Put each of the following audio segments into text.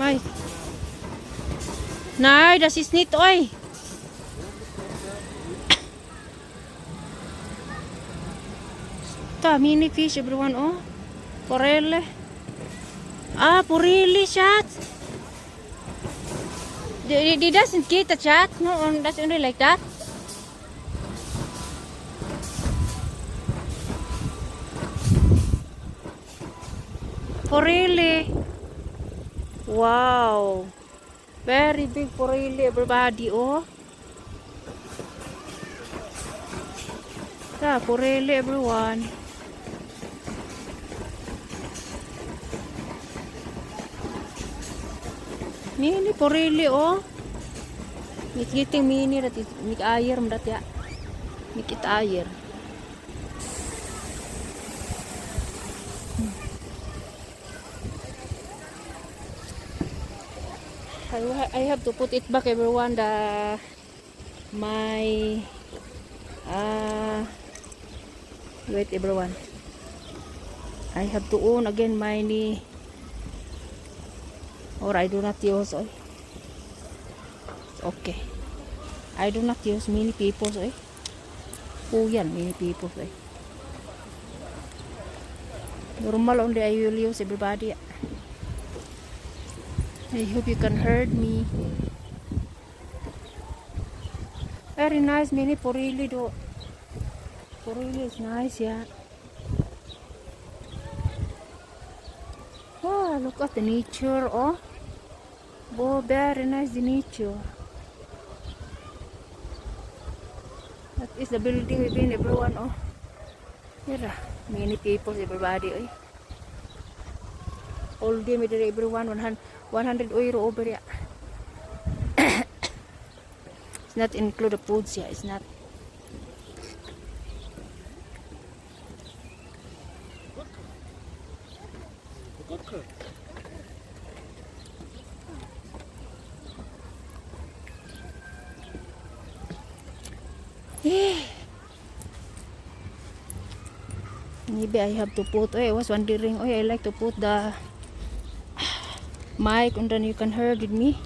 Nice. Nice, das ist nicht oi. Ta mini fish everyone oh. Forelle. Ah, porili chat. They doesn't get a chat. No, that's only like that. Porili. Wow. Very big porili everybody oh. Ta porili everyone. Mini porili oh. Getting mini that is mik air mendat ya. Mikit air. I have to put it back everyone my wait everyone. I have to own again my knee. Or I do not use oy. Okay. I do not use many people oy. Yan many people oy. Normal only I will use everybody. I hope you can heard me. Very nice mini porili do. Porili is nice yeah. Oh, look at the nature oh. Oh, very nice the nature. That is the building within everyone oh. Here many people everybody oh. All day with everyone 100 euro over yeah. It's not include the foods yeah, it's not. Maybe I have to put I was wondering I like to put the mic and then you can hear with me.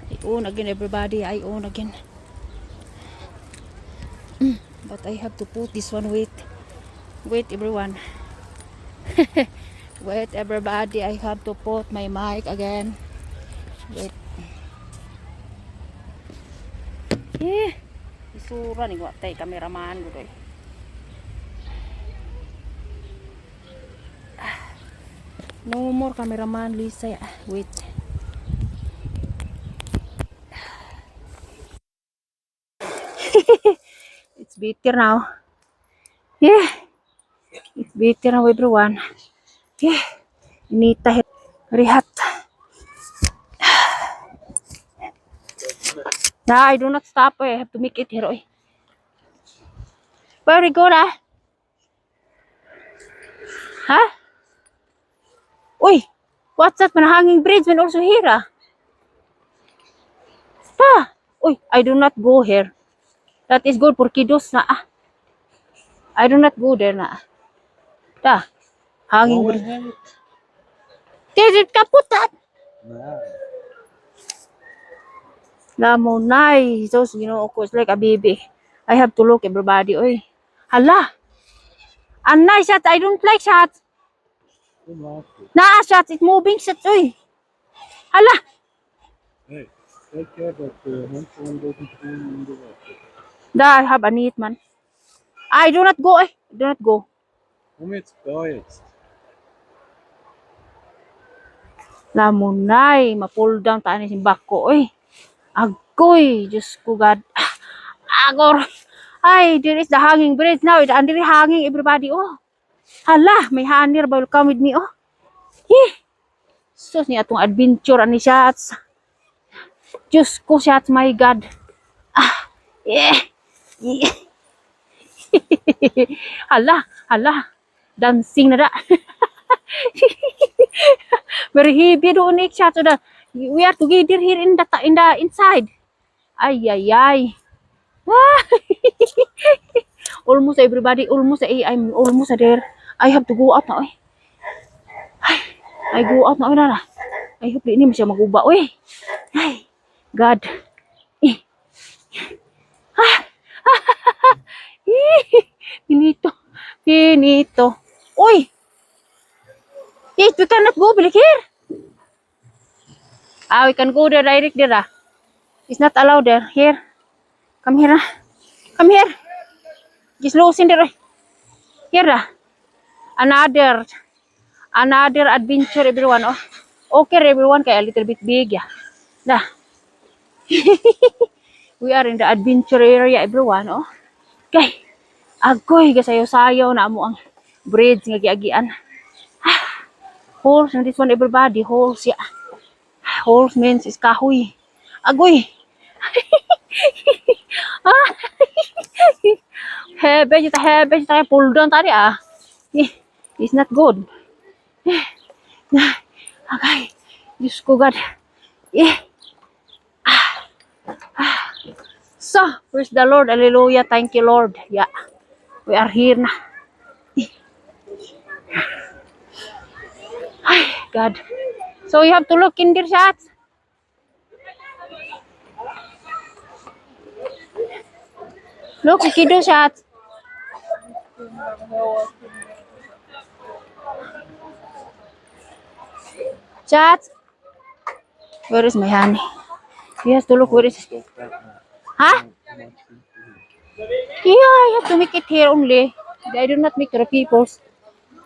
I own again everybody, I own again. But I have to put this one wait everyone. Wait everybody, I have to put my mic again. Wait. Isura ni wa tay cameraman ko doy. No more cameraman Lisa. Wait. It's better now. Yeah. It's better now everyone. Yeah. Inita very hot. Nah, I do not stop. I have to make it here. Very good Huh? Uy, what's that? Hanging bridge when also here Uy, I do not go here. That is good for kiddos na I do not go there na. Hanging bridge. Did it kaput that? Lamo nice. So, you know, of course, like a baby. I have to look everybody. Uy. Hala. A nice shot. I don't like shots. Nah, shots. It's moving shots. Uy. Hala. Hey, take care that the handphone doesn't fall in the water. Da, I have a need man. I do not go. Do not go. Komm jetzt, da jetzt. Lamo nay. Ma-pull down tayo na simbak ko. Uy. Agoy. Diyos ko God. Agor. Ay, there is the hanging bridge now. It's under hanging everybody. Oh. Hala, may hanir ba will come with me. Oh. Sus niya atong adventure ani shots. Diyos ko shots, my God. Yeah. Hala. Dancing na da. Very heavy doon ni shots. We are together here in the inside. Ay. Almost everybody, I'm almost there. I have to go out now. Ay, go out na, na. Ay, hopefully, hindi mo siya maguba. Uy! Ay, God. Eh. Pinito. Pinito. Uy! Yes, we cannot go back here. We can go there direct there. It's not allowed there. Here. Come here. Come here. Just losing there. Here. Another adventure everyone. Oh. Okay everyone kaya a little bit big yeah. Nah. We are in the adventure area everyone. Oh. Okay. Agoy gasayo-sayo na mo ang bridge nga giagian. Holes and this one everybody holes ya. Holes means is kahoy. Agoy. Hebe kita pull down tadi ah. It's not good. Okay. Diyos ko God. So, praise the Lord. Hallelujah. Thank you, Lord. Yeah. We are here na. Ay, God. So, you have to look in their shots. Look, kiddo shots. Shots. Where is my honey? He has to look where is it. Stop that now. Huh? Yeah, I have to make it here only. I do not make the people's.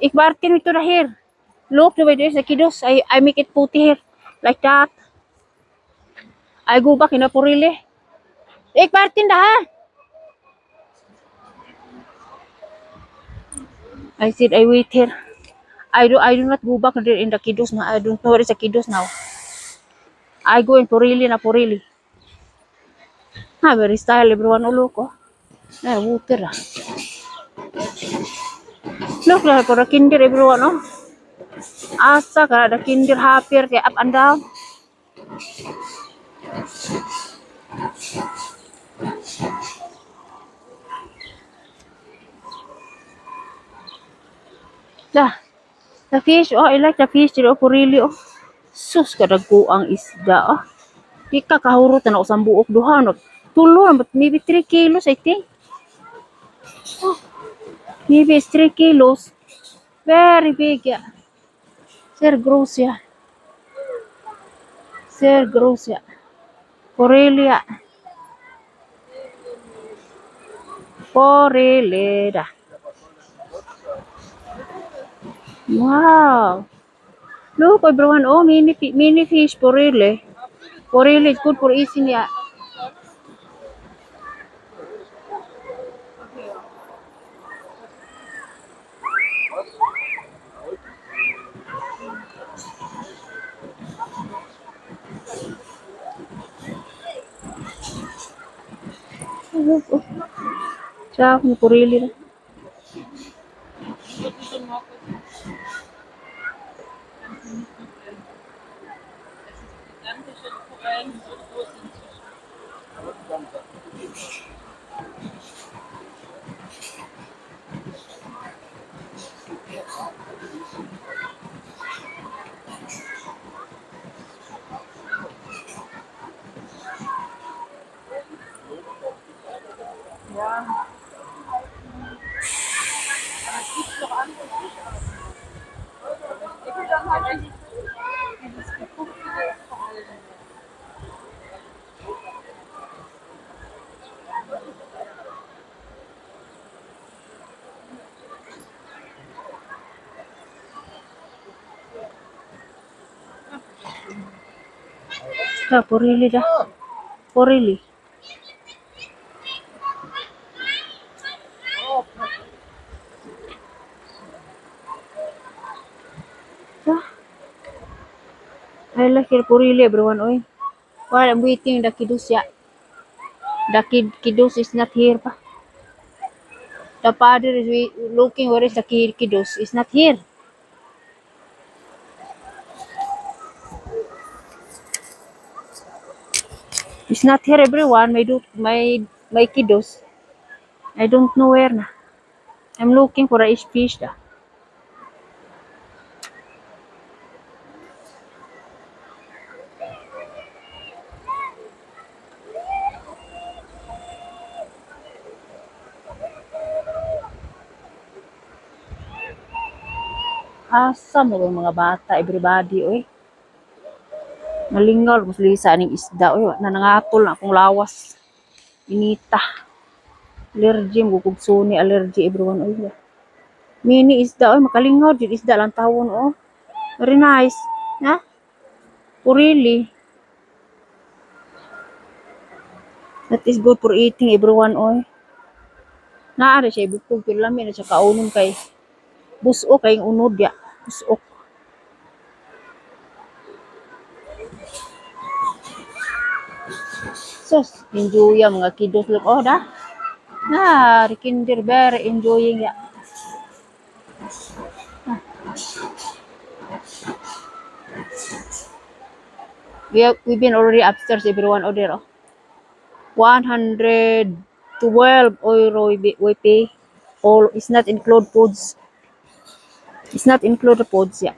If Martin to the here. Look the way there's the kiddos. I make it putty here. Like that. I go back in the Purili. Ik Martin da ha. I said I wait here. I do not go back there in the kiddos now. I don't know where is the kiddos now. I go in Purili na Purili. Very style everyone. Oh, look. Oh. Water. Look like for the kinder everyone. Oh. Asa ka the kinder happier kaya up and down. The fish, oh, I like the fish dito po really, oh. Sus, kadagko ang isda, oh. Di ka kahurot na ako sa buok duha, no. Tulo, maybe 3 kilos, I think. Oh, maybe it's 3 kilos. Very big, yeah. Sir, gross, yeah. Sir, gross, yeah. Corelia. Coreleda. Wow. Look, everyone. Oh, mini fish for really. For really, it's good for eating. Yeah. Oh. Ciao, for really. Porili dah. Porili. I like it porili everyone. Oy. While I'm waiting, the kiddos ya. The kiddos is not here pa. The father is looking where is the kiddos. Is not here. It's not here everyone. My kiddos. I don't know where na. I'm looking for a fish da. Asa mo yung mga bata, everybody, oy. Malingaw, mas lisa ning isda, oy. Nanangatol na akong lawas. Inita. Allergy, gugugsuni, allergy, everyone, oy. Mini isda, oy. Makalingaw, din isda lang tawon, oh. Very nice. Ha? Oh, really? That is good for eating, everyone, oy. Naari siya, ibukog, pero lamin na siya kaunon kay busok, kay unod, ya. Busok. Sus, enjoy ya mga kiddos look. Oh, da. Na, kinder very enjoying ya. We've been already upstairs, everyone order. Oh. 112 euro we pay. All it's not include foods. It's not include the foods, yeah.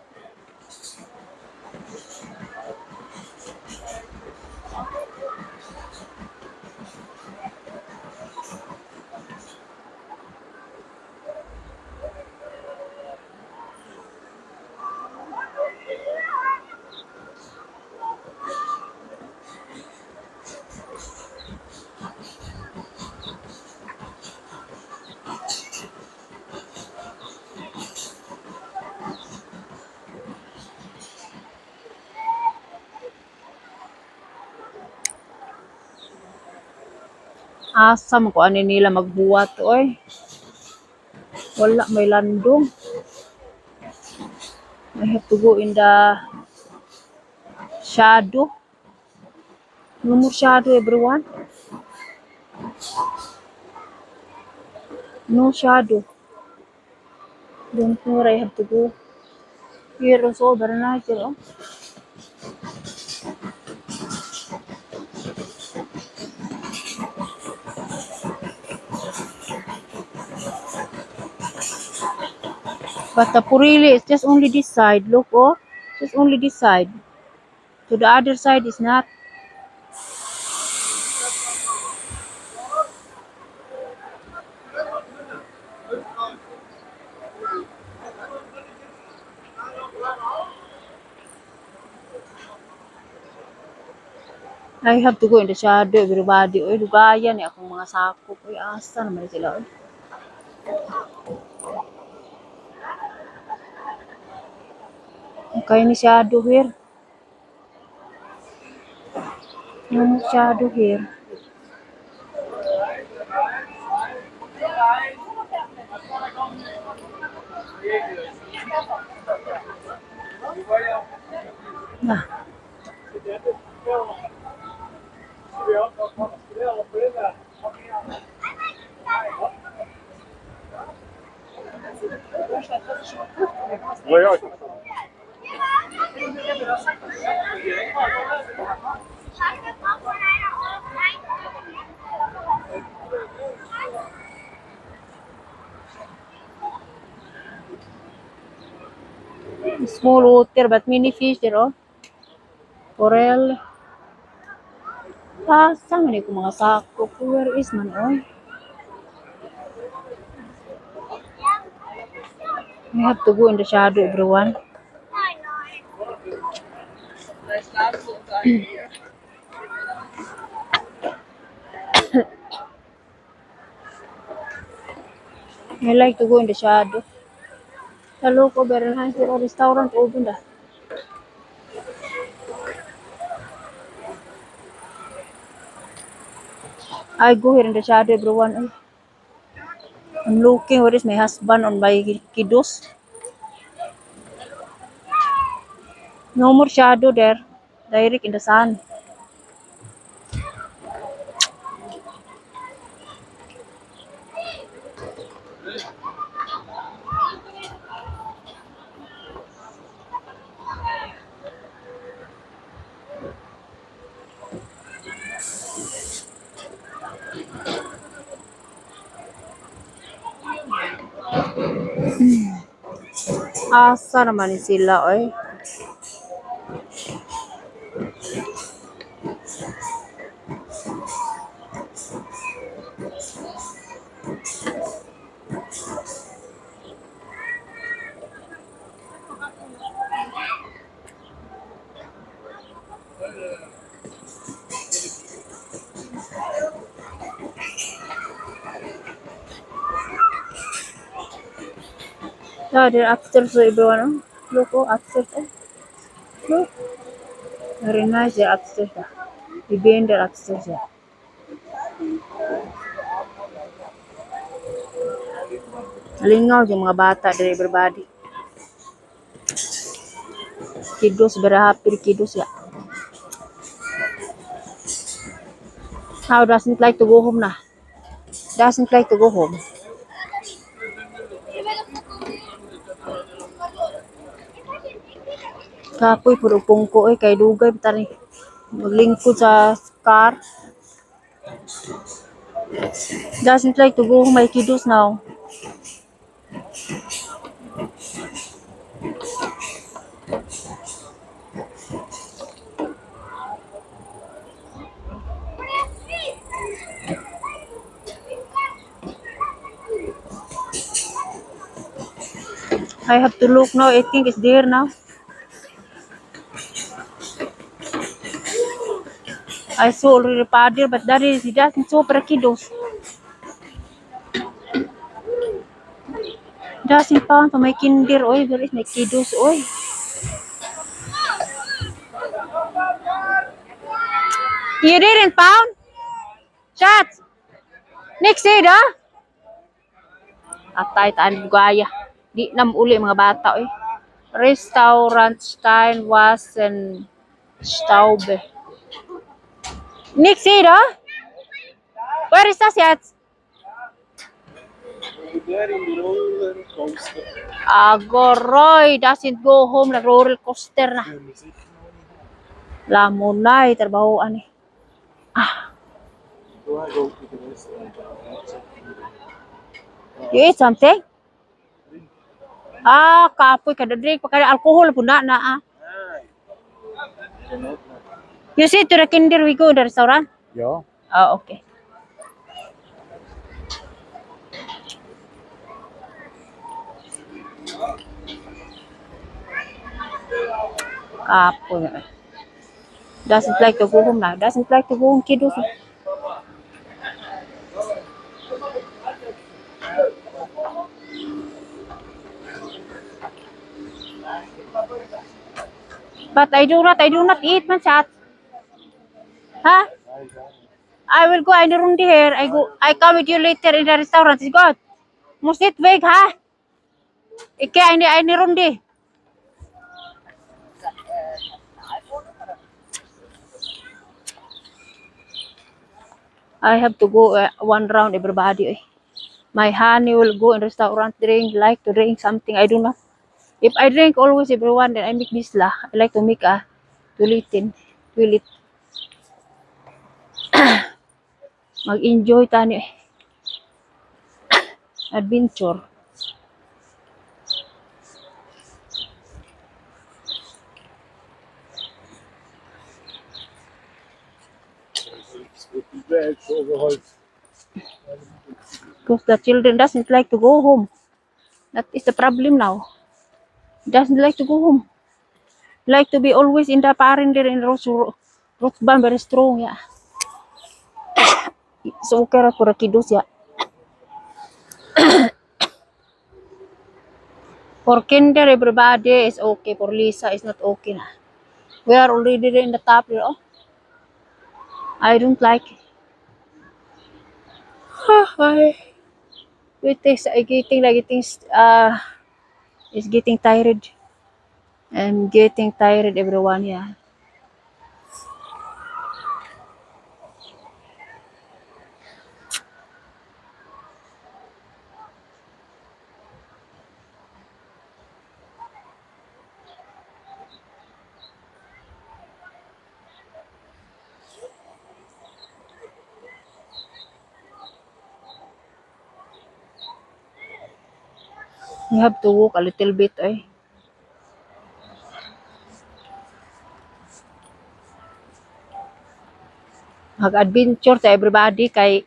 Asa mo ko ani nila magbuwat oy. Wala may landong. I have to go in the shadow. No more shadow, everyone. No shadow. Don't know where I have to go. Here also very nice, you know. But the Purili is just only this side. Look, oh, just only this side. To the other side is not. I have to go in the shadow, everybody. Oy, dugayan eh akong mga sakop. Oy, asa naman sila. Oy. Okay ni shadow here. No more shadow here. Ah, Ja, ja. small water but many fish there, oh. Coral. Asa man ko mga sakop. Where is man, oy? I have to go in the shadow, everyone. I like to go in the shadow. Hello ko, very nice. Pero restaurant open da. I go here in the shadow, everyone. Ay, I'm looking where is my husband on my kiddos. No more shadow there. Direct in the sun. Asa naman ni sila, oy. Yeah, they're upstairs, so everyone. Oh. Look, oh, upstairs. Oh. Look. Very nice, they're upstairs. Yeah. The band, they're upstairs. Yeah. Lingaw yung mga bata, they're everybody. Kiddos, very happy, kiddos. Yeah. Now doesn't like to go home na. Doesn't like to go home. Kapoy, puro pungko eh, kay dugay, tani. Maglingkod sa car. Doesn't like to go home, my kiddos now. I have to look now, I think it's there now. I saw already father, but that is, he doesn't show para kiddos. Doesn't found to my kinder, oy, where is my kiddos, oy. You didn't found? Chat! Next day, da? Atay, taan gaya. Di na uli mga bata, oy. Restaurant Stein Wassen Staube. Next day, da? Where is that yet? There in the roller coaster. Agoroy, doesn't go home na roller coaster na. Musik. Lamunay, trabahoan eh. Do I go to the restaurant? You eat something? Kapoy kada drink pa kada alcohol po na. You see to the kinder we go to the restaurant? Ja. Okay. Kapoy na. Doesn't like to go home na. Doesn't like to go home kiddos. But I do not eat man chat. Huh? I will go in the room here. I come with you later in the restaurant. Is good. Must eat wait, ha? Ike ini room di. I have to go one round everybody. Eh. My honey will go in restaurant like to drink something. I do not. If I drink always everyone, then I make this lah. I like to make a toilet. Mag-enjoy tani adventure. Because the children doesn't like to go home. That is the problem now. Doesn't like to go home. Like to be always in the parent there in root band very strong, yeah. So okay for the kiddos, yeah. For kinder, everybody is okay. For Lisa, is not okay na. We are already in the top here. Oh, I don't like it. It's getting tired. I'm getting tired, everyone, yeah. You have to walk a little bit, eh. Mag-adventure to everybody kay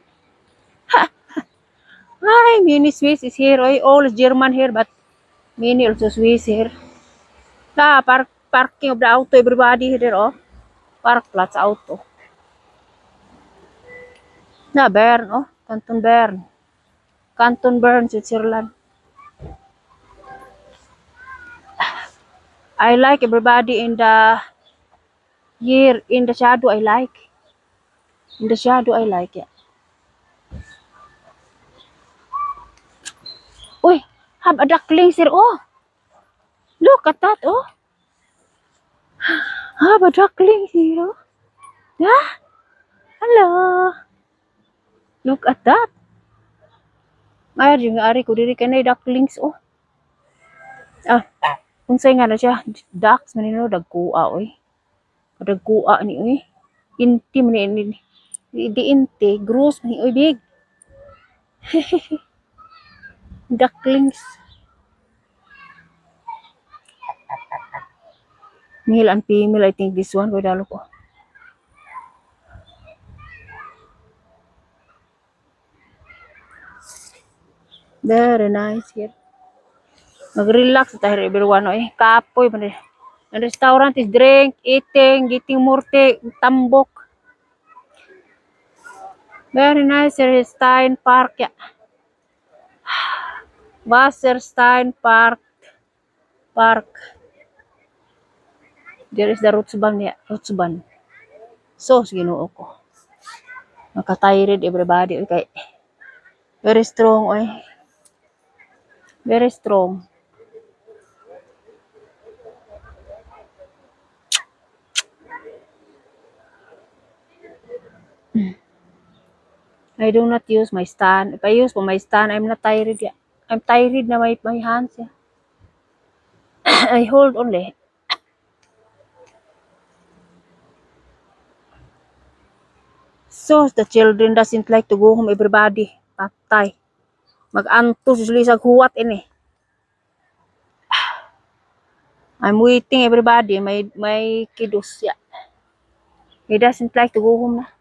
mini Swiss is here, oy. All German here, but mini also Swiss here. Parking of the auto, everybody here, oh. Parkplatz auto. Bern, oh. Canton Bern, Switzerland. I like everybody in the here in the shadow. I like in the shadow. I like it. Uy, have a duckling here. Oh, look at that. Oh, have a duckling here. Oh. Yeah. Hello. Look at that. Ay, yung ari ko diri kanay ducklings. Oh. Ah, unsay nga na siya? Ducks manino dagkua oy. Dagkua ni oy. Inti man ni di inti, gross man ni oy big. Ducklings. Male and female, I think this one. Koy dalo ko. Very nice here. Mag-relax tayo everyone oy. Kapoy man. Ang restaurant is drink, eating, getting murte, tambok. Very nice. Wasserstein Park. Yeah. Wasserstein Park. Park. There is the Rutsban. Yeah. Rutsban. So, ginuo ko. Nakatired everybody. Okay. Very strong. Oy. Very strong. I do not use my stand. If I use for my stand, I'm not tired. Yeah. I'm tired na my hands. Yeah. I hold only. So, the children doesn't like to go home. Everybody. Patay. Mag-antos usually sa huwat ini. I'm waiting everybody. My kiddos. Yeah. He doesn't like to go home na.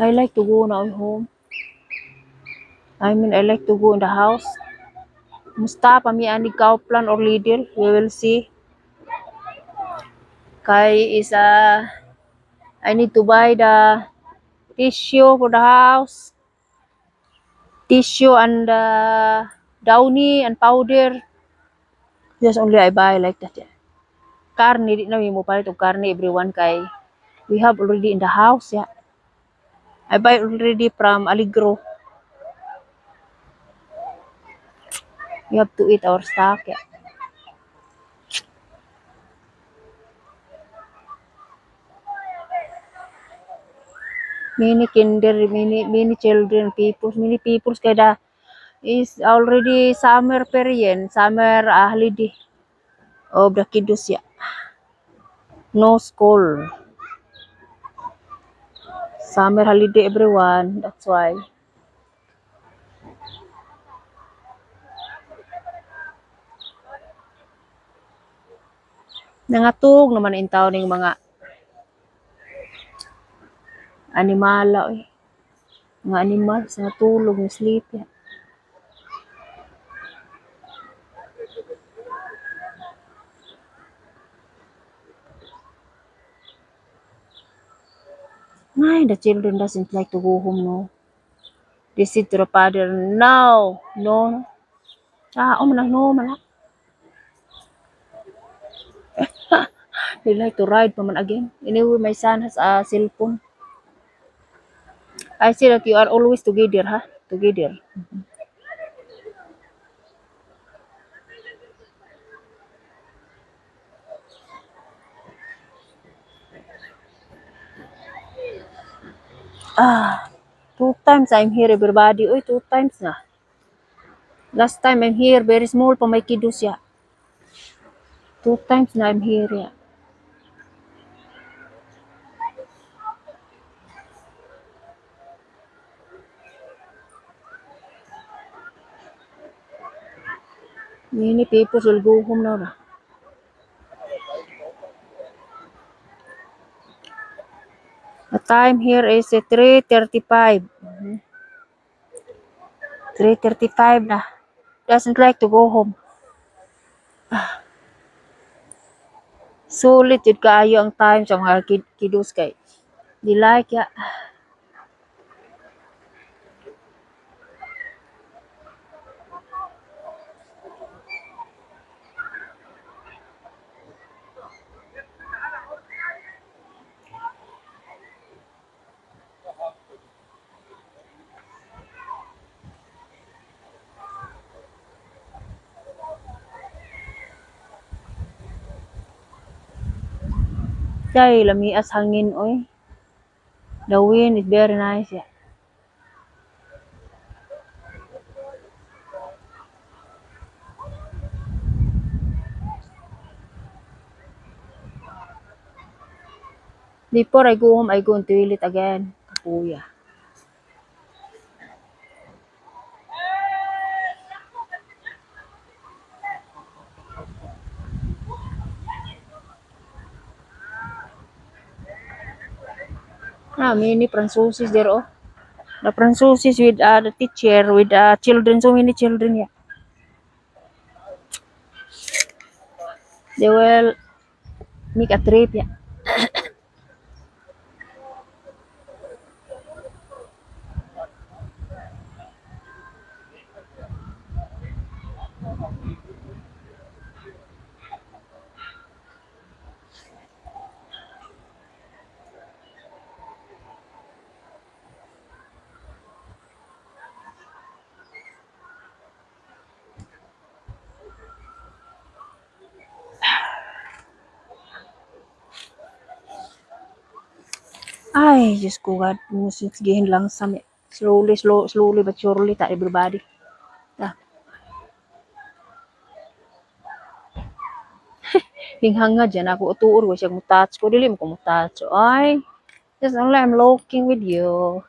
I like to go now home. I mean, I like to go in the house. Musta pa mi ani Kauplan or Lidl. We will see. Kay is I need to buy the tissue for the house. Tissue and downy and powder. Just only I buy like that. Yeah. Karne, di na mo palit og karne everyone kay we have already in the house. Yeah. I buy already from Allegro. We have to eat our stock. Yeah. Many kinder, many children, many peoples kada is already summer period, summer holiday of the kiddos. Yeah. No school. Summer holiday everyone. That's why. Nangatog naman in town ng mga animala eh. Mga animals natulog ng sleep. Yeah. Ay, the children doesn't like to go home, no. They said to the father, no, no. Ah, man, no, man. They like to ride pa man again. Anyway, my son has a cell phone. I see that you are always together, ha? Together. Ah, 2 times I'm here, everybody. Uy, 2 times na. Last time I'm here, very small pa may kiddos, ya. 2 times na I'm here, ya. Many people will go home now. Na. The time here is 3:35. 3:35 na. Doesn't like to go home. Sulit yun kaayo ang time sa mga kiddos kay di like ya. Kay lamias hangin oy. The wind is very nice ya. Before I go home, I go on toilet again. Kapuya. Many Francosis there oh. The Francosis with the teacher with children, so many children yeah. They will make a trip yeah. Ay, Diyos ko God, musigihin lang sa slowly but surely ta everybody. Ah, hinghanga dyan ako utuor ko siya touch ko, dili mo ko touch. Ay, just only I'm looking with you.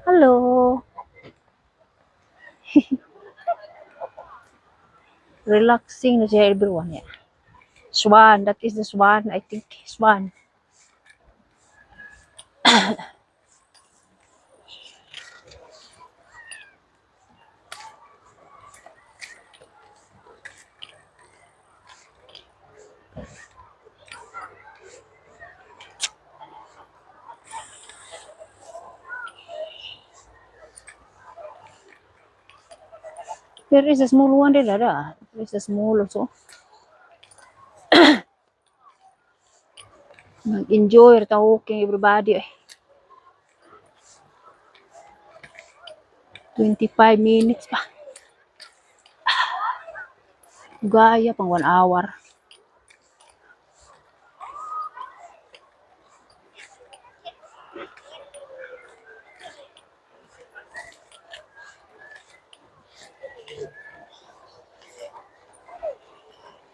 Hello. Relaxing na siya everyone yeah. Swan, that is the swan, I think. Swan. There is a small one there, Dada. There is a small also. Mag-enjoy, talking everybody. 25 minutes pa. Gaya pang 1 hour.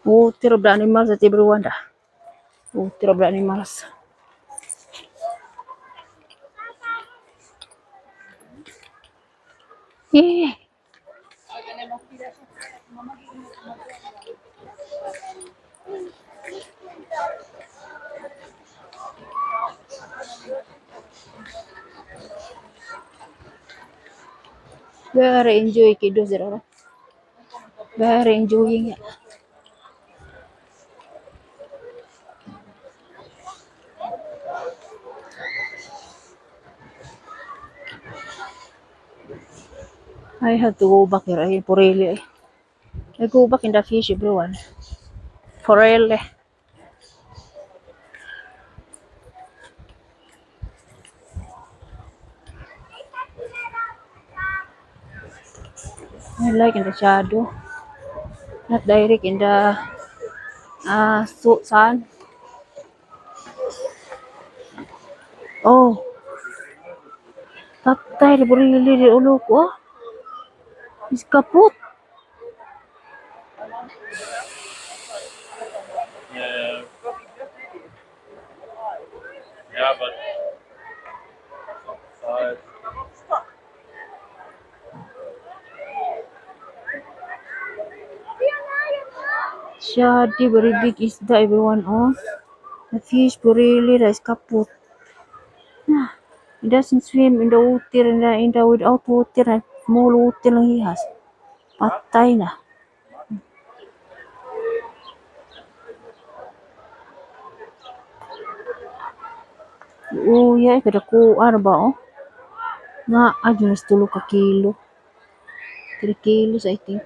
Water of the animals at everyone da. Water of the animals. Yeah. Very enjoy kiddos there. Very enjoying it. I have to go back here. Ay, for really. I go back in the fish, everyone. For really. I like in the shadow. Not direct in the sun. Oh, patay na really di ulo ko. Is kaput. Yeah. Yeah, but Shadi very big is the everyone oh. The fish really is kaput. It doesn't swim in the water in the without water. Small water lang he has. Patay na. Uya, kada ko, ano ba, oh? Na, adyo na 3 ka kilo. 3 kilos, I think.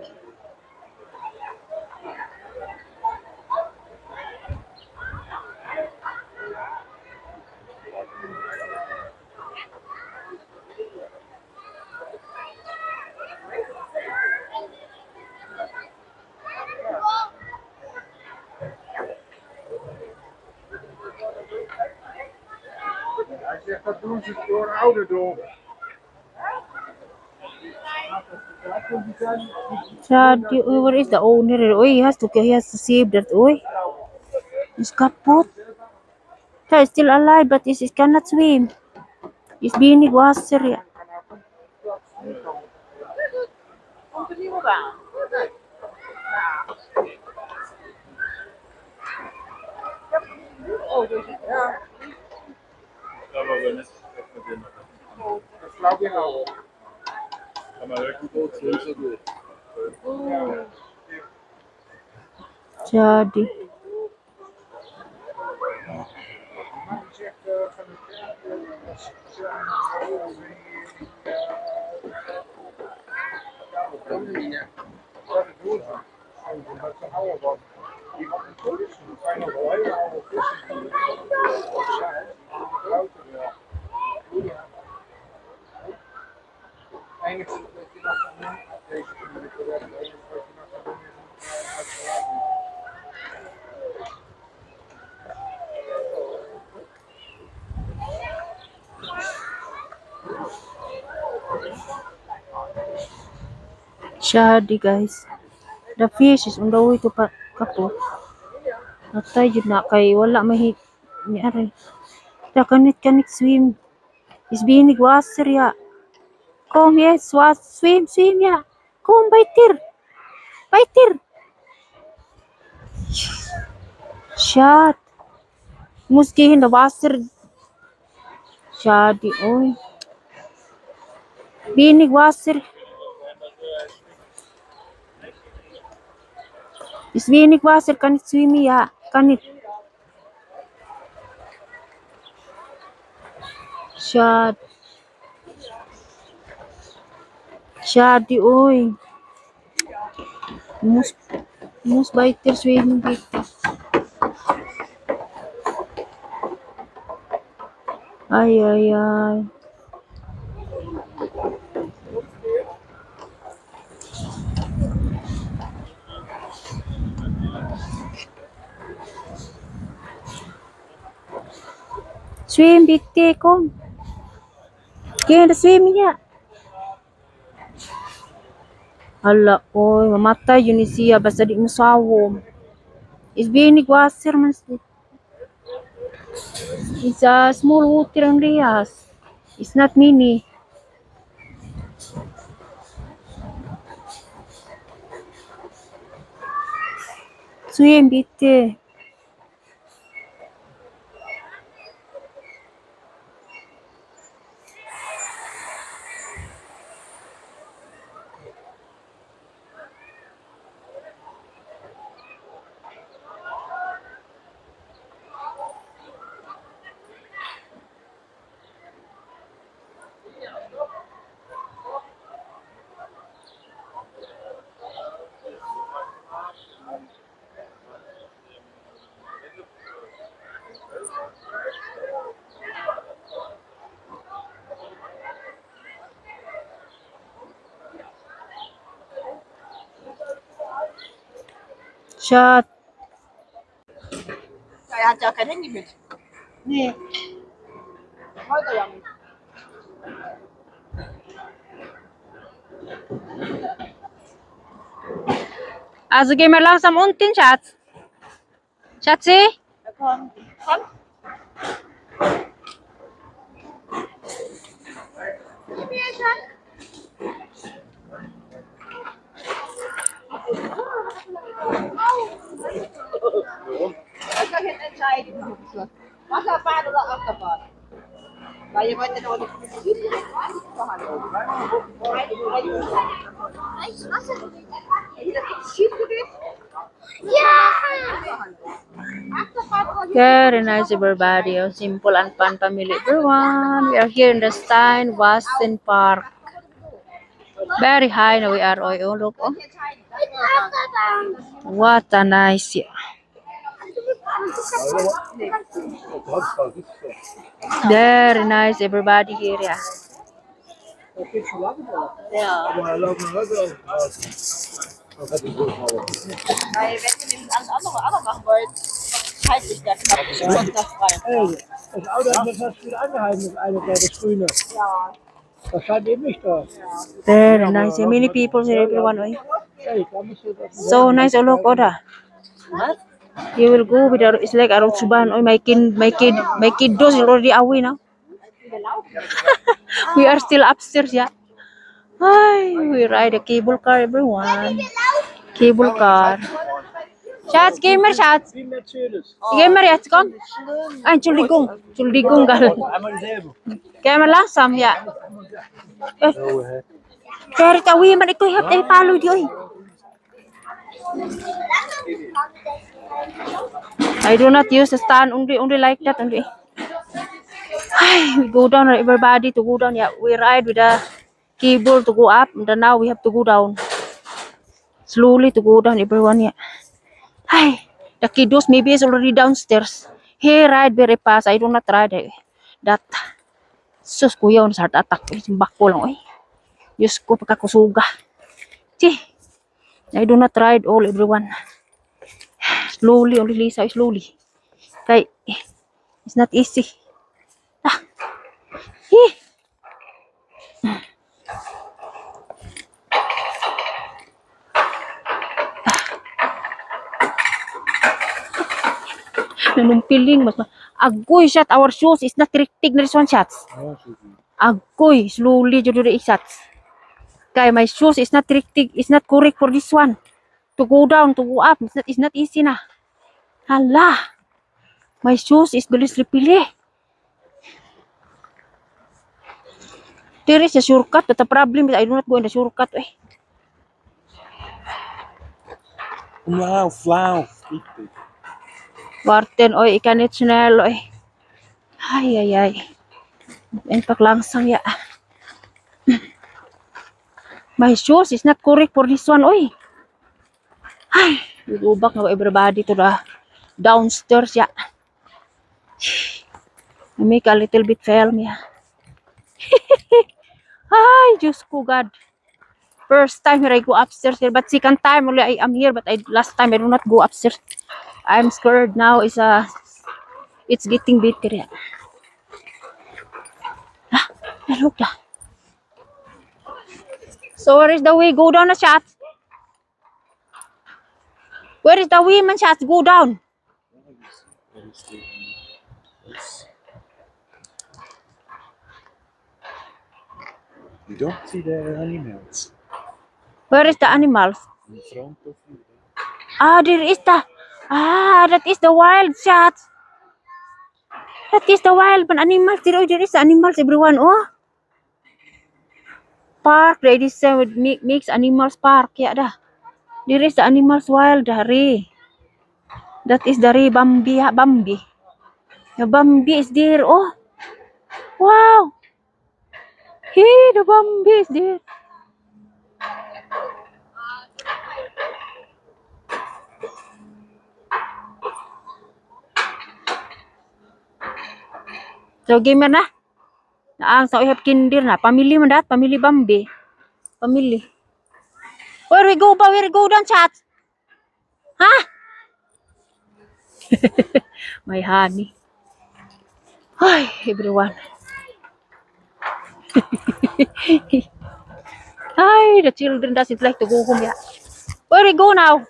Hij zegt dat doen ze door ouderdom. Shadi, uy, where is the owner? Uy, he has to save that, uy. He's kaput. He's still alive, but he cannot swim. He's being wasser, ja. Komt er niemand aan? Oh, dus ja. Dat flauw weer nou. Ga maar weg. Zo is dat weer. Shadi. Maar die zegt van de dat doen ze. Omdat ze houden van. Die had een toerist. Die zijn nog wel hele oude vissen. Eindelijk dat je dat kan doen. Deze minuten werden de enige wat je nog kan doen is Shadi, guys. The fish is on the way to kaput. Natay jud na kay wala mahit ni are. The kanit swim. He's being wasser, ja. Kom, yes, swim, ja. Kom, baitir. Baitir. Shot. Muskihin the wasser. Shadi, oy. Being wasser. Is wenig Wasser, kann ich schwimmen? Ja, kann ich. Schade. Schade, oi. Muss weiter schwimmen, bitte. Ay, ay, ay. Swim, bitte, komm. Geh in das Schwimmen, ja. Hala, oy, mamatay yun ni siya, basta di mo sawom. Is wenig Wasser, man. It's a small water ang Rias. It's not mini. Swim, bitte. Shot. Er hat ja kein Handy mit. Nee. Heute ja nicht. Also gehen wir langsam unten, Schatz. Schatzi? Er kommt. Komm. Gib mir einen Tag. Ich kann jetzt entscheiden. Wasserbad oder Achterbad? Weil ihr wollt ja noch nicht verhandeln. Das ist Schiffgewicht. Very nice everybody. Oh, simple and fun family everyone. We are here in the Stein Waston Park. Very high now we are. Oh, look. Oh. What a nice. Very nice everybody here. Yeah. Maar hij loopt nog wel door. Dat gaat hij goed houden. Weil wenn du nämlich alles andere machen wollt, halt sich das knapp frei. Hey, das Auto hat mir fast wieder angehalten, das eine, das grüne. Ja. Das stand eben nicht da. Very nice. Yeah, many people here everyone. Oh. Hey, da musst du das. So nice. Oh, look. Oda. Was? You will go with it's like a Suban. Oh, my kid does already away now. We are still upstairs, yeah. Ay, we ride a cable car, everyone. Cable car. Shots, gamer shots. Wie Mercedes. Gamer, jetzt komm. Ay, Entschuldigung. Entschuldigung, galing. Einmal dieselbe. Gamer langsam, ja. Pero tawi man ito, hap tayo palo di, oy. I do not use the stand, only like that, only. Ay, we go down, everybody to go down, yeah. We ride with the cable to go up, and then now we have to go down. Slowly to go down, everyone, yeah. Ay, the kiddos maybe is already downstairs. He ride very fast. I do not ride that. Sus, kuya, on sa heart attack. Simbak ko lang, oy. Diyos ko, pagkakusuga. See, I do not ride all, everyone. Slowly, only Lisa, slowly. Kay, it's not easy. Ah. Eh. Nanumpiling mas agoy shot our shoes is not restricted na this one shots. Agoy slowly jud the shots. Kay my shoes is not restricted, is not correct for this one. To go down, to go up, it's not easy na. Hala. My shoes is bilis repili. There is a shortcut, but the problem is I do not go in the shortcut. Eh. Wow, flauw. Warten, oy, ikan it snell, oy. Ay. Enpak langsang ya. My shoes is not correct for this one, oy. Ay, we go back now everybody to the downstairs, ya. I make a little bit film, ya. Ay, Diyos ko, God. First time here I go upstairs here, but second time only I am here, but last time I do not go upstairs. I'm scared now. It's getting better. Yeah. Ah, look lah. So where is the way? Go down a shot. Where is the way, man? Shots go down. You don't see the animals Where is the animals? in front of you. Ah, there is the. Ah, that is the wild shots. That is the wild but animals. There is the animals, everyone. Oh, park. There is mix animals park. Yeah, dah. There is the animals wild. Dari. That is dari Bambi. Bambi. The Bambi is there. Oh, wow. Hey, the Bambi is there. So gamer na. Naang sa ihap kindir na. Pamili man dat, pamili Bambi. Pamili. Where we go ba? Where we go down chat? Ha? My honey. Ay, everyone. Ay, the children doesn't like to go home yet. Where we go now?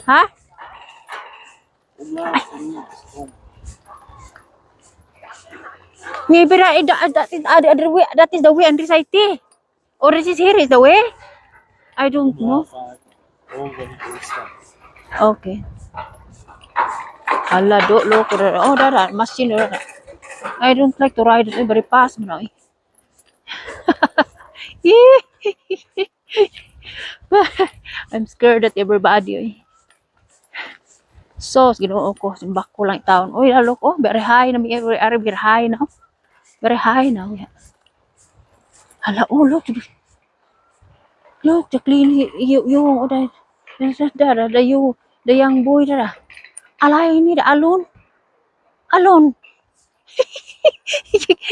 Ha? Maybe that is other way. That is the way Andres IT. Or this is here is the way. I don't know. Okay. Allah do look. Oh, that machine. I don't like to ride it very fast now. I'm scared at everybody. Oy. So, ginoo ko, simbak ko lang taon. Uy, lalo ko, very high na, very high na. Very high na. Uy. Hala, oh, look, the clean, yung, the young boy, alay ni, alone.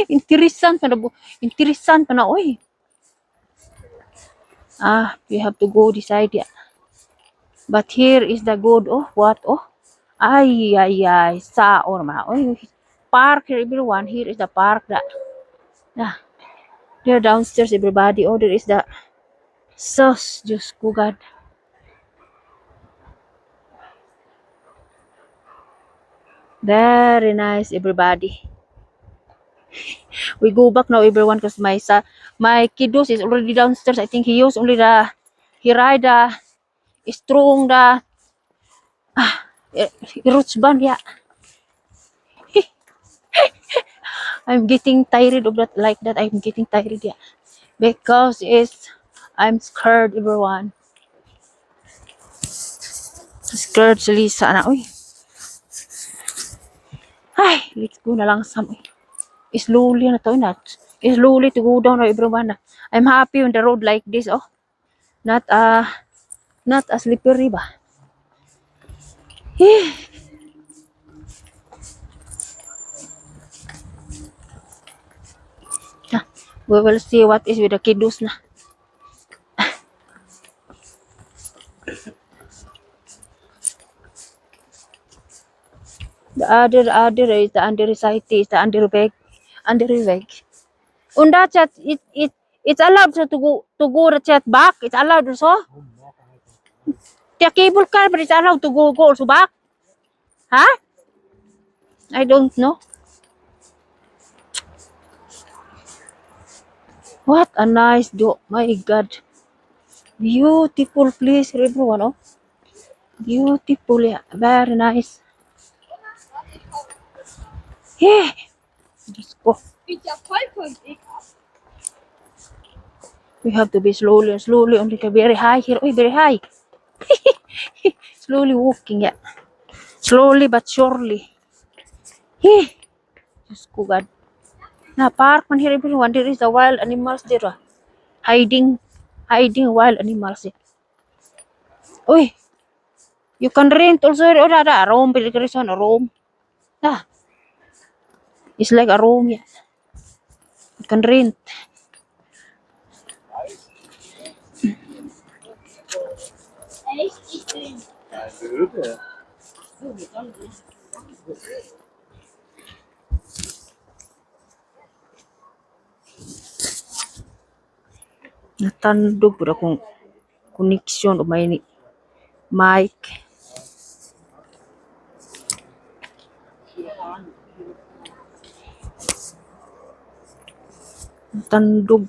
Interesan pa na, oy. We have to go this side, yeah. But here is the good, oh, what, oh. Ay, sao naman, oy. Park here, everyone. Here is the park, yeah. There downstairs, everybody. Oh, there is the sauce. Diyos ko, God. Very nice, everybody. We go back now, everyone, because my kiddos is already downstairs. I think he used only he ride the strong roots band, yeah. I'm getting tired of that, like that. I'm getting tired, yeah. Because I'm scared, everyone. Scared si Lisa na, uy. Ay, let's go na lang some. Slowly na to, not slowly to go down, everyone. I'm happy on the road like this, oh. Not a slippery ba. We will see what is with the kiddos na. The other is the underside is the underweg. On that chat, it's allowed to go the chat back. It's allowed also. The cable car, but it's allowed to go also back. Huh? I don't know. What a nice dog. My God. Beautiful place, everyone. Oh. Beautiful. Yeah. Very nice. Yeah. Let's go. We have to be slowly, only very high here. Oh, very high. Slowly walking, yeah. Slowly but surely. Yeah. Just go, God. Na park man here, everyone. There is the wild animals there. Hiding wild animals. Yeah. Uy, you can rent also. Oh, a room. A room. Ah, it's like a room, yeah. You can rent. Natandog po akong connection o may mic. Natandog.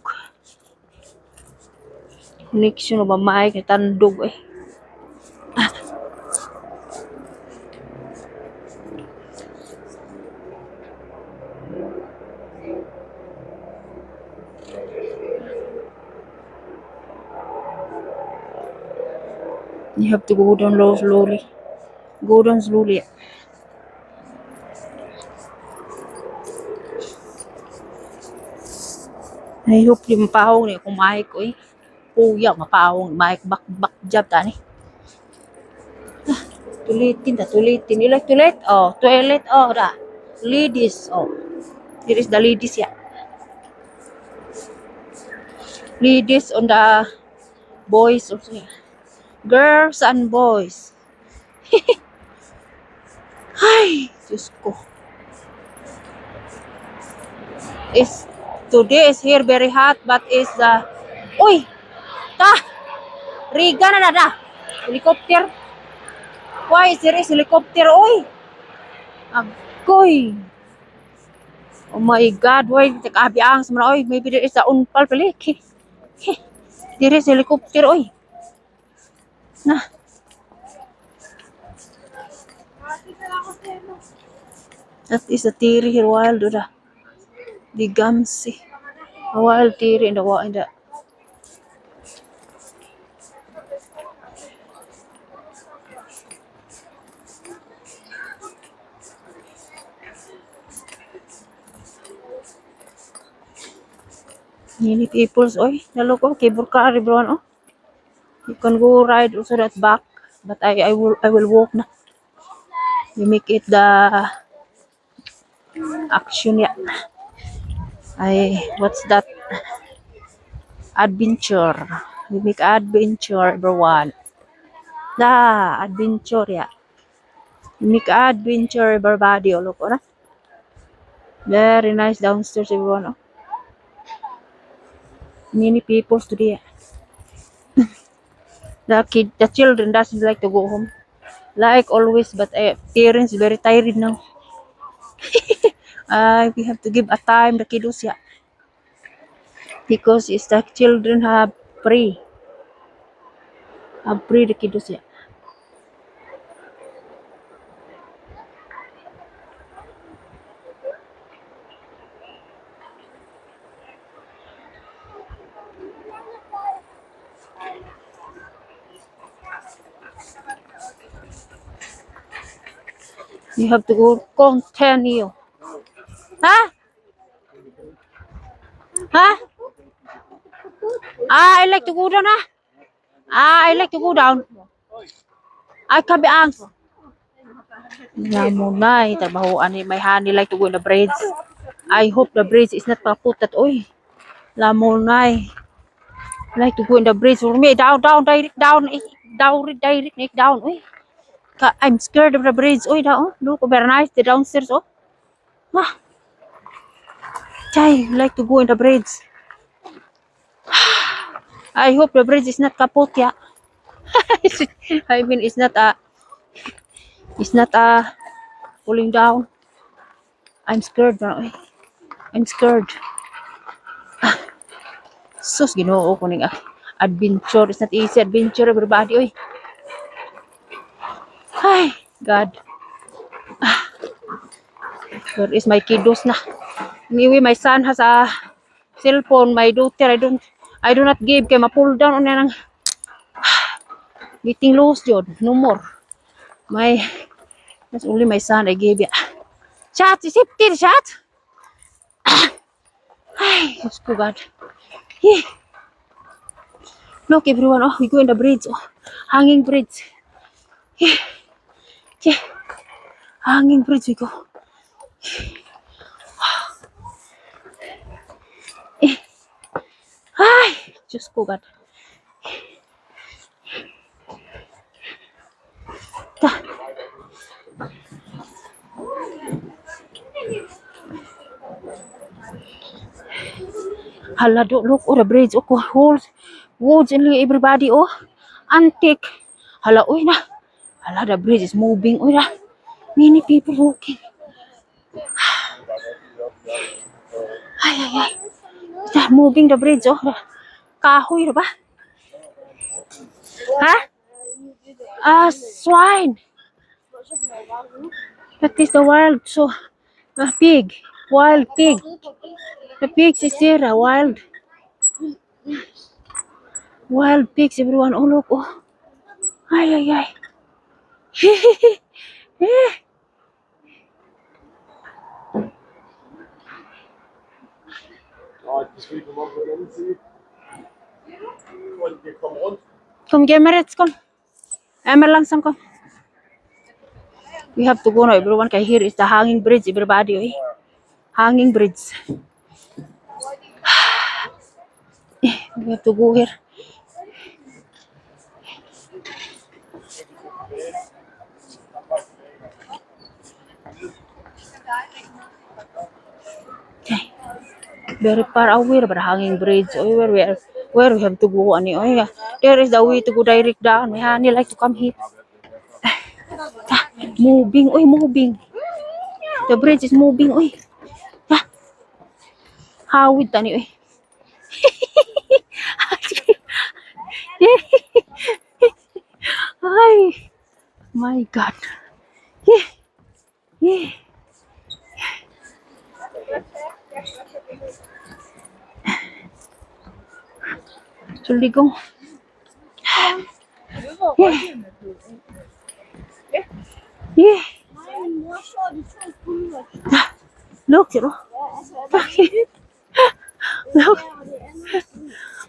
Connection o ba mic, natandog eh. You have to go down slowly. Go down slowly. I hope di mapahong ni kung mic ko eh. Kuya, mapahong mic back job tani. Tulitin. You like toilet? Oh, toilet. Oh, da. Ladies. Oh, here is the ladies, yeah. Ladies on the boys also, yeah. Girls and boys. Ay, Diyos ko. Today is here very hot, but is uy! Riga na da. Helicopter. Why is there is helicopter, uy? Agoy. Oh my God, why? Tekabiang sa mga, uy. Maybe there is a unpal pala. There is helicopter, uy. Na. That is a theory here, wild, da. The gums, a wild theory in the Many peoples, oy. Nalo ko, cable car, everyone, oh. You can go ride also that back, but I will walk na. You make it the action, yeah. What's that? Adventure. We make adventure, everyone. Da, adventure, yeah. We make adventure, everybody. Oh, look, oh, very nice downstairs, everyone. Oh. Many people today. The children doesn't like to go home, like always. But parents very tired now. We have to give a time the kiddos, yeah, because it's the children have free the kiddos, yeah. You have to go continue. Huh? Huh? I like to go down. I like to go down. I can be asked. Yeah, muna, trabahoan ni may honey like to go in the bridge. I hope the bridge is not kaput at oy. La monay. Like to go in the bridge for me. Down, direct down. Direct down. Oy. I'm scared of the bridge. Oy, down. Look, very nice. The downstairs. Oh. Ah. Jai, like to go in the bridge. I hope the bridge is not kaput, yeah. I mean, it's not falling down. I'm scared now. I'm scared. Sus, ginoo ko ning adventure. It's not easy adventure, everybody. Oy. Hi, God. Where is my kiddos na? Anyway, my son has a cellphone. My daughter, I do not give kay ma-pull down on nang meeting loss jud. No more. That's only my son I gave ya. Chat, safety chat. Ay, Diyos ko, God. Yeah. Look, everyone. Oh, we go in the bridge. Oh, hanging bridge. Yeah. Yeah. Hanging bridge we go. Eh. Ay, Diyos ko, God. Ta. Hala, look, oh, the bridge. Oh, holes. Woods and everybody. Oh, antique. Hala, oy na. Hala, the bridge is moving. Oy na. Many people walking. Ay. They're moving the bridge. Oh, kahoy na ba? Ha? Swine. That is the wild. So, pig. Wild pig. The pigs is there. Wild pigs, everyone. Oh, look. Oh. Ay. Eh. Das will man mal sehen. Und wir kommen runter. Kom, Gemerits, kom. Emer langsam, kom. We have to go now, everyone. Kay here is the hanging bridge, everybody. Oy. Hanging bridge. We have to go here. Okay. Very far away, but hanging bridge. Oy, where we have to go? Ani, oy, there is the way to go direct down. We honey like to come here. Moving, oy, moving. The bridge is moving, oy. Hawid tani, oy. Ay, my God. Yeah. Entschuldigung. Yeah. Look, you know. Look.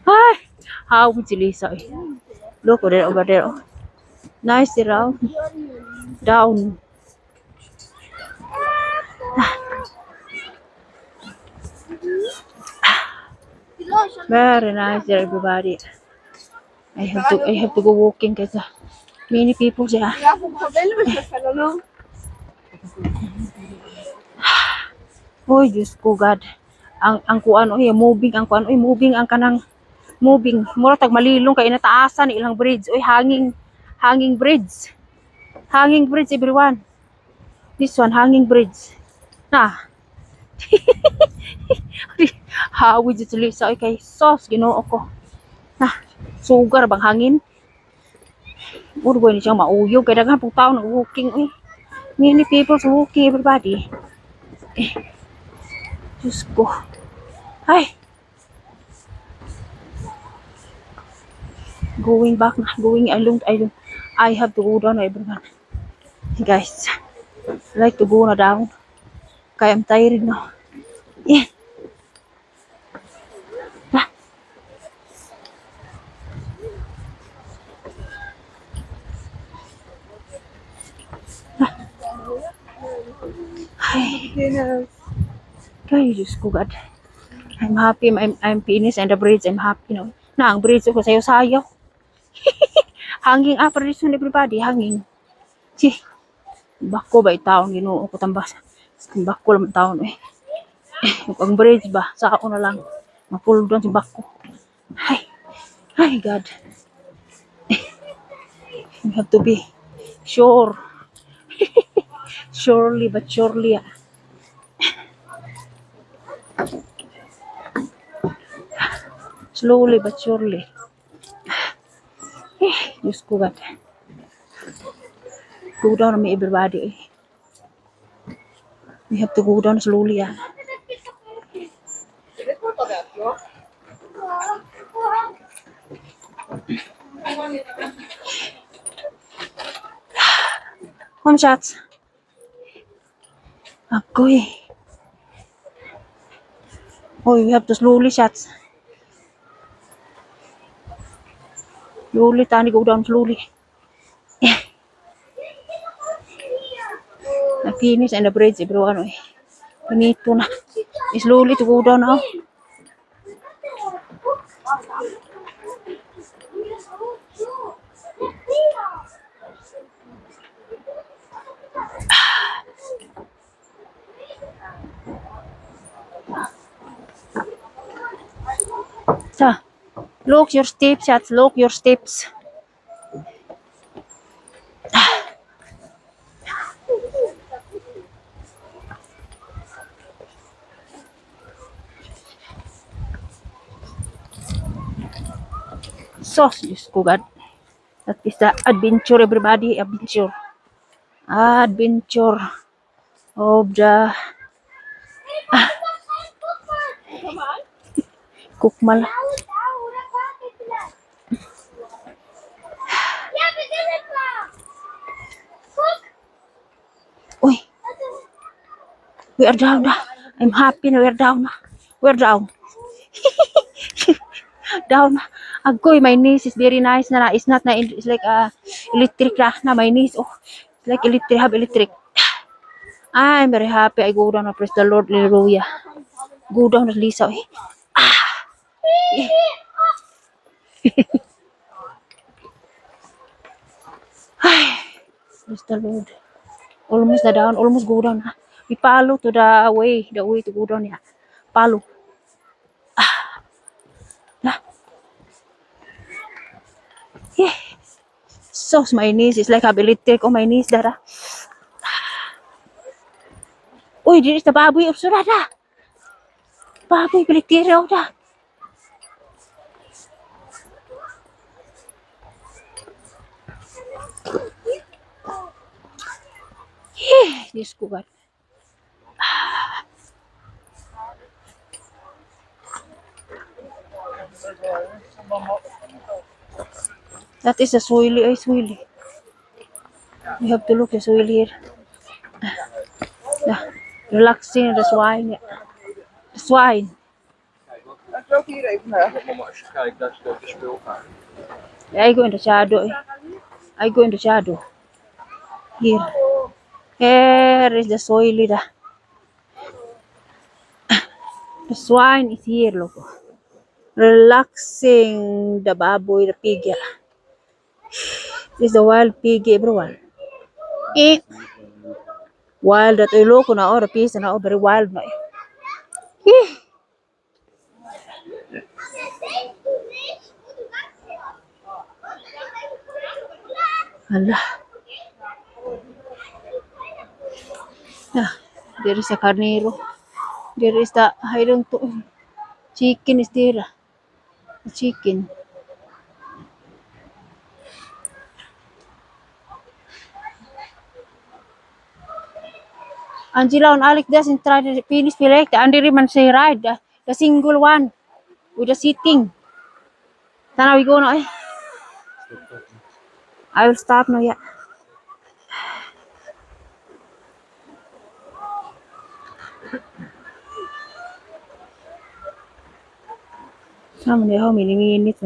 Ay, how would you Lisa? Look over there. Oh. Nice down. Down. Very nice there, everybody. I have to go walking kasi many people siya. Oy, Diyos ko God. Ang kuan oy moving ang kuan oy moving ang kanang moving. Mura tag malilong kay nataasan ilang bridge. Oy hanging bridge. Hanging bridge everyone. This one hanging bridge. Na. Hawid dito Lisa oy kay sos Ginoo ko. Na. Sugar bang hangin? Urgo ni siyang mauyog kay daghan pug tawo nag walking oy. Many people walking everybody. Diyos ko. Ay. Going back na. Going along. I have to go down everyone. Guys. I like to go na down. Kaya I'm tired now. Yeah. Ah. Ay. Ay, Diyos ko God. I'm happy. I'm finished and the bridge. I'm happy now. Na, ang bridge ko sayo-sayo. Hanging upper reason everybody. Hanging. Si. Bako ba itaon Ginoo ko tambas. Bako lang taon eh. Ang bridge ba? Sa ako na lang. Mapull doon si bako. Ay. Ay, God. You have to be sure. Surely but surely. Slowly but surely. Diyos ko God. Go down on me everybody. We have to go down slowly. Come shots. Agoy. Oh, we have to slowly shots. Slowly, Tani, go down slowly. I finish and the bridge, everyone. We need to na. Slowly to go down now. So, look your steps, shots. Look your steps. So, Diyos ko God. That is the adventure, everybody. Adventure. Adventure of the Kukmal. Uy. We are down na. I'm happy na we're down na. We're down. Down na. Agoy, my niece is very nice na. It's not na, it's like electric na. My niece, oh, it's like electric, have electric. I'm very happy. I go down and praise the Lord. Hallelujah. Go down at Lisa. Eh. Praise the Lord. Almost na down. Almost go down. We follow to the way to go down. Yeah. Follow. Yeah. So my niece is like a electric on my niece dara. Uy, dito sa baboy of surada. Baboy electric daw da. Diyos ko God. That is a swilly. Ay, swilly. We have to look at swilly here. Relaxing the swine. The swine. Ik loop hier even naar. Let maar eens kijken, daar staat de speelkaart. I go in the shadow. I go in the shadow. Here. Here is the soil. The swine is here, look. Relaxing the baboy, the pig. This is the wild pig, everyone. Eh. Wild that look na or piece na very wild na. Eh. Allah. Yeah, there is a carnero. There is the I don't know. Chicken is there. A chicken. Angela and Alex doesn't try to finish select and the man say ride the single one with the sitting. Then we go now. Eh? I will stop now. Yeah. How many minutes?